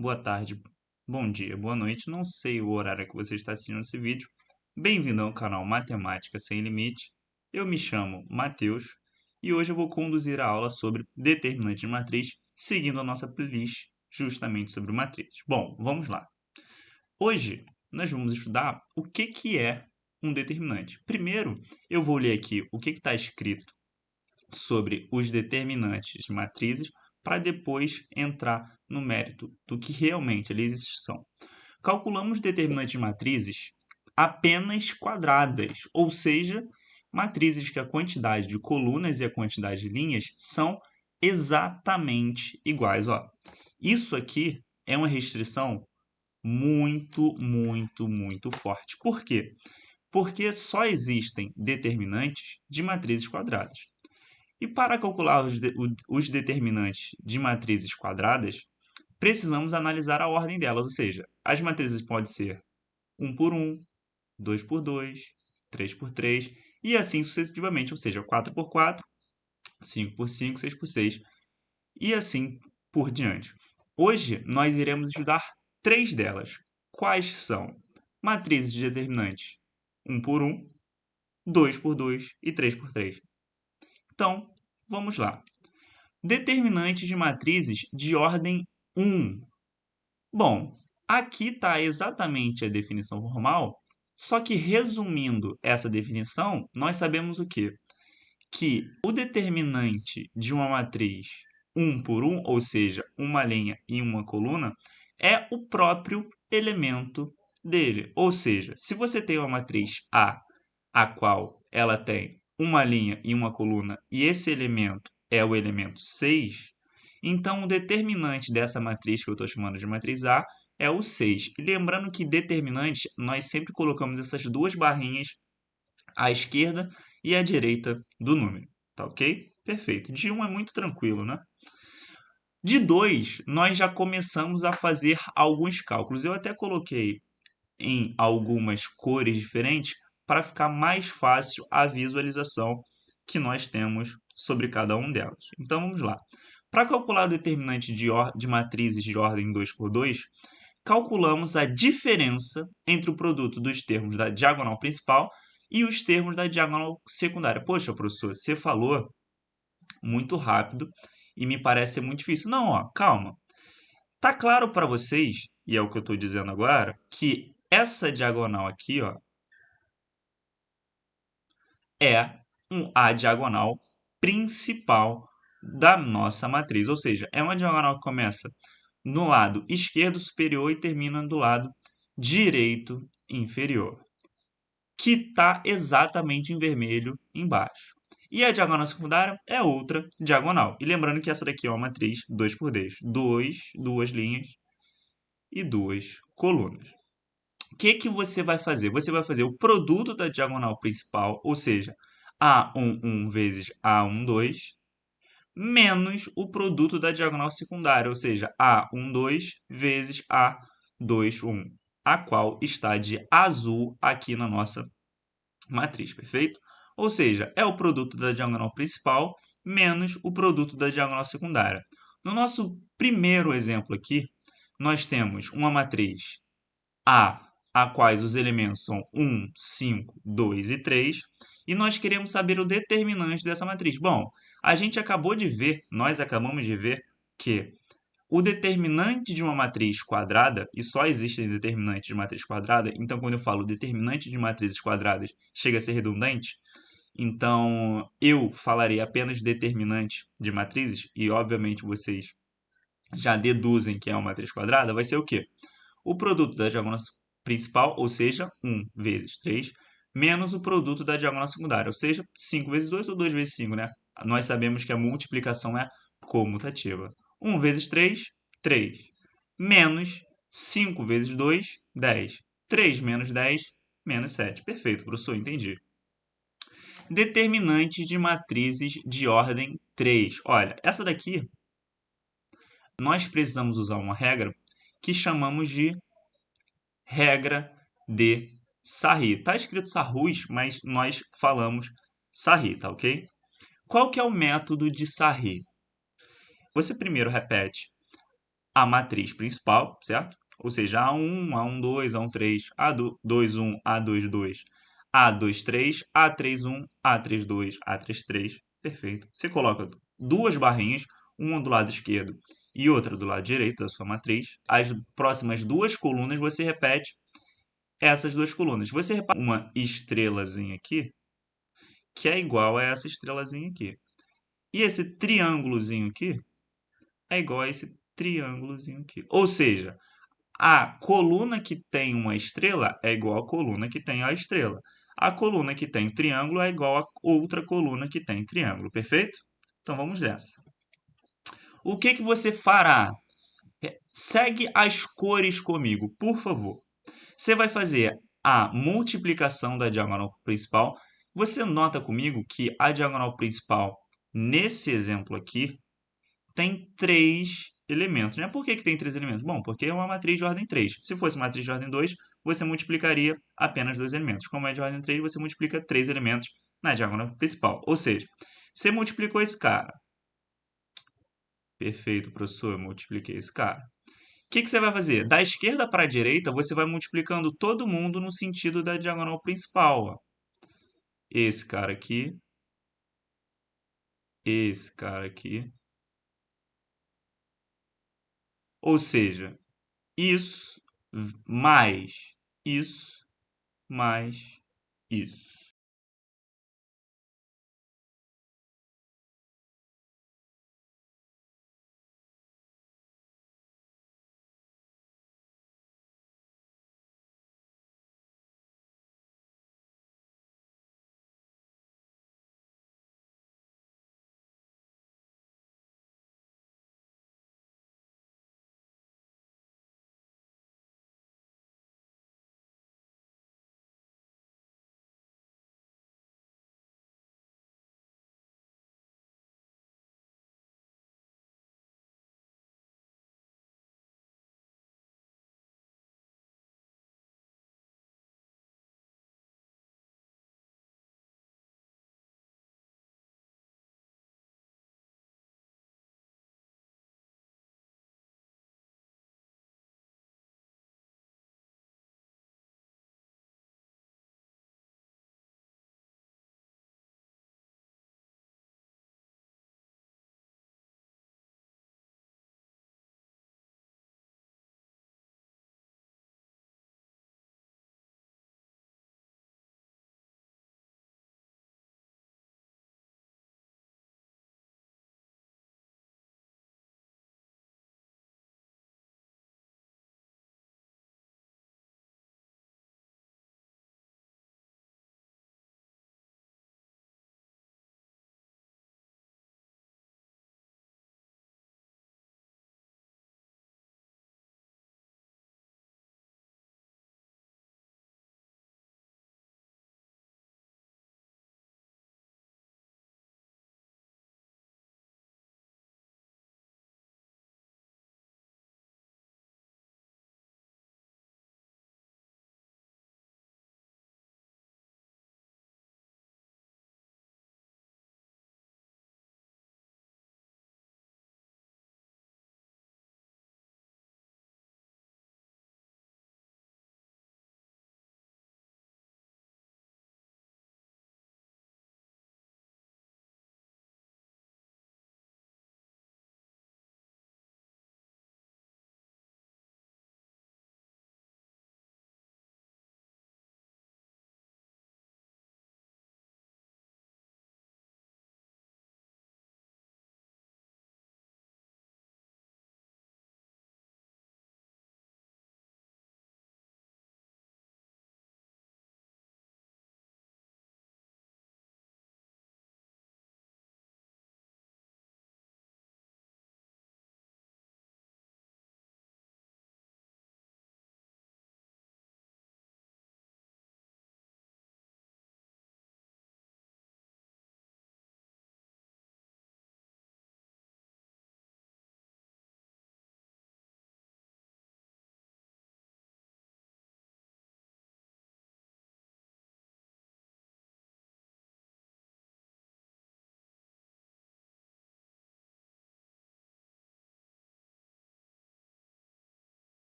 boa tarde, bom dia, boa noite. Não sei o horário que você está assistindo esse vídeo. Bem-vindo ao canal Matemática Sem Limite. Eu me chamo Matheus e hoje eu vou conduzir a aula sobre determinante de matriz, seguindo a nossa playlist justamente sobre matrizes. Bom, vamos lá. Hoje nós vamos estudar o que é um determinante. Primeiro, eu vou ler aqui o que está escrito sobre os determinantes de matrizes para depois entrar no mérito do que realmente eles são. Calculamos determinantes de matrizes apenas quadradas, ou seja, matrizes que a quantidade de colunas e a quantidade de linhas são exatamente iguais. Ó, isso aqui é uma restrição muito forte. Por quê? Porque só existem determinantes de matrizes quadradas. E para calcular os determinantes de matrizes quadradas, precisamos analisar a ordem delas, ou seja, as matrizes podem ser 1 por 1, 2 por 2, 3 por 3 e assim sucessivamente, ou seja, 4 por 4, 5 por 5, 6 por 6 e assim por diante. Hoje nós iremos estudar três delas. Quais são? Matrizes de determinantes 1 por 1, 2 por 2 e 3 por 3. Então, vamos lá. Determinantes de matrizes de ordem 1. Bom, aqui está exatamente a definição formal, só que resumindo essa definição, nós sabemos o quê? Que o determinante de uma matriz 1 por 1, ou seja, uma linha e uma coluna, é o próprio elemento dele. Ou seja, se você tem uma matriz a qual ela tem uma linha e uma coluna, e esse elemento é o elemento 6, então o determinante dessa matriz, que eu estou chamando de matriz A, é o 6. E lembrando que determinante, nós sempre colocamos essas duas barrinhas à esquerda e à direita do número, tá ok? Perfeito. De 1 é muito tranquilo, né? De 2, nós já começamos a fazer alguns cálculos. Eu até coloquei em algumas cores diferentes para ficar mais fácil a visualização que nós temos sobre cada um delas. Então vamos lá. Para calcular o determinante de matrizes de ordem 2 por 2, calculamos a diferença entre o produto dos termos da diagonal principal e os termos da diagonal secundária. Poxa, professor, você falou muito rápido e me parece ser muito difícil. Não, ó, calma. Tá claro para vocês, e é o que eu estou dizendo agora, que essa diagonal aqui, ó, é a diagonal principal da nossa matriz. Ou seja, é uma diagonal que começa no lado esquerdo superior e termina do lado direito inferior, que está exatamente em vermelho embaixo. E a diagonal secundária é outra diagonal. E lembrando que essa daqui é uma matriz 2 por 2. Duas linhas e duas colunas. O que você vai fazer? Você vai fazer o produto da diagonal principal, ou seja, A11 vezes A12, menos o produto da diagonal secundária, ou seja, A12 vezes A21, a qual está de azul aqui na nossa matriz, perfeito? Ou seja, é o produto da diagonal principal menos o produto da diagonal secundária. No nosso primeiro exemplo aqui, nós temos uma matriz a quais os elementos são 1, 5, 2 e 3, e nós queremos saber o determinante dessa matriz. Bom, a gente acabou de ver, nós acabamos de ver que o determinante de uma matriz quadrada, e só existem determinantes de matriz quadrada, então quando eu falo determinante de matrizes quadradas, chega a ser redundante, então eu falarei apenas determinante de matrizes, e obviamente vocês já deduzem que é uma matriz quadrada, vai ser o quê? O produto da diagonal principal, ou seja, 1 vezes 3, menos o produto da diagonal secundária, ou seja, 5 vezes 2 ou 2 vezes 5, né? Nós sabemos que a multiplicação é comutativa. 1 vezes 3, 3. Menos 5 vezes 2, 10. 3 menos 10, menos 7. Perfeito, professor, entendi. Determinantes de matrizes de ordem 3. Olha, essa daqui, nós precisamos usar uma regra que chamamos de regra de Sarri. Está escrito Sarrus, mas nós falamos Sarri, tá ok? Qual que é o método de Sarri? Você primeiro repete a matriz principal, certo? Ou seja, A1, A12, A13, A21, A22, A23, A31, A32, A33. Perfeito. Você coloca duas barrinhas, uma do lado esquerdo e outra do lado direito da sua matriz. As próximas duas colunas você repete essas duas colunas. Você repara uma estrelazinha aqui, que é igual a essa estrelazinha aqui. E esse triângulozinho aqui é igual a esse triângulozinho aqui. Ou seja, a coluna que tem uma estrela é igual à coluna que tem a estrela. A coluna que tem triângulo é igual a outra coluna que tem triângulo. Perfeito? Então vamos nessa. O que que você fará? Segue as cores comigo, por favor. Você vai fazer a multiplicação da diagonal principal. Você nota comigo que a diagonal principal, nesse exemplo aqui, tem três elementos, né? Por que que tem três elementos? Bom, porque é uma matriz de ordem 3. Se fosse matriz de ordem 2, você multiplicaria apenas dois elementos. Como é de ordem 3, você multiplica três elementos na diagonal principal. Ou seja, você multiplicou esse cara. Perfeito, professor, eu multipliquei esse cara. O que que você vai fazer? Da esquerda para a direita, você vai multiplicando todo mundo no sentido da diagonal principal. Ó. Esse cara aqui, esse cara aqui. Ou seja, isso mais isso mais isso.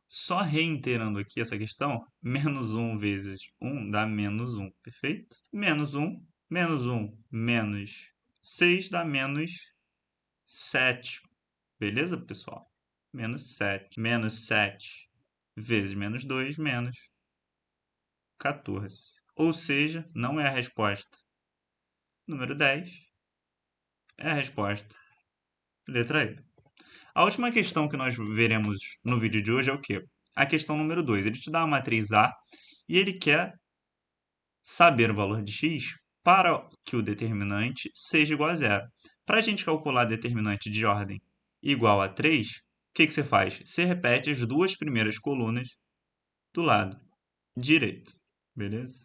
Só reiterando aqui essa questão, menos 1 vezes 1 dá menos 1, perfeito? Menos 1, menos 6 dá menos 7, beleza, pessoal? Menos 7. Menos 7 vezes menos 2, menos 14. Ou seja, não é a resposta. Número 10 é a resposta. Letra E. A última questão que nós veremos no vídeo de hoje é o quê? A questão número 2. Ele te dá uma matriz A e ele quer saber o valor de x para que o determinante seja igual a zero. Para a gente calcular determinante de ordem igual a 3, o que você faz? Você repete as duas primeiras colunas do lado direito, beleza?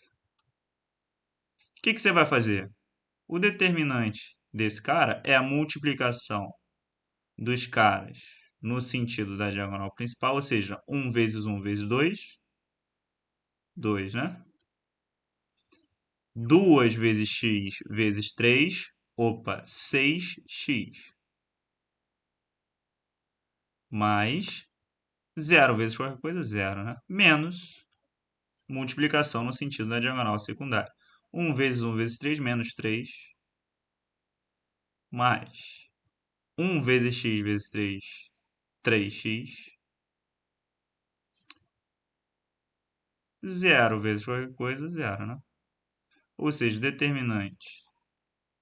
O que você vai fazer? O determinante desse cara é a multiplicação dos caras no sentido da diagonal principal, ou seja, 1 vezes 1 vezes 2, 2, né? 2 vezes x vezes 3, opa, 6x. Mais 0 vezes qualquer coisa, 0, né? Menos multiplicação no sentido da diagonal secundária. 1 vezes 3, menos 3. Mais 1 vezes x vezes 3, 3x. 0 vezes qualquer coisa, 0, né? Ou seja, o determinante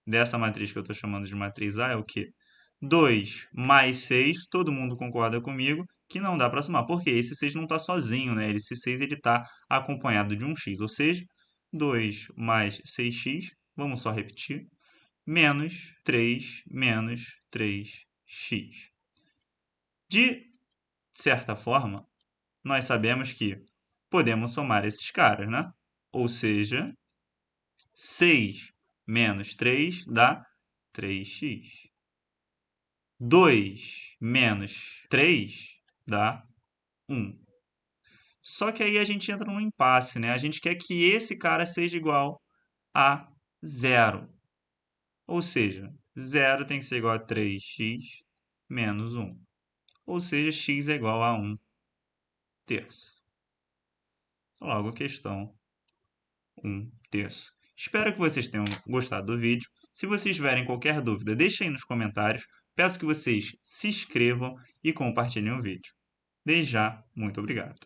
dessa matriz que eu estou chamando de matriz A é o quê? 2 mais 6, todo mundo concorda comigo, que não dá para somar. Porque esse 6 não está sozinho, né? Esse 6 está acompanhado de um x. Ou seja, 2 mais 6x, vamos só repetir, menos 3x. De certa forma, nós sabemos que podemos somar esses caras, né? Ou seja, 6 menos 3 dá 3x. 2 menos 3 dá 1. Só que aí a gente entra num impasse, né? A gente quer que esse cara seja igual a 0. Ou seja, 0 tem que ser igual a 3x menos 1. Ou seja, x é igual a 1 terço. Logo, questão 1 terço. Espero que vocês tenham gostado do vídeo. Se vocês tiverem qualquer dúvida, deixem aí nos comentários. Peço que vocês se inscrevam e compartilhem o vídeo. Desde já, muito obrigado.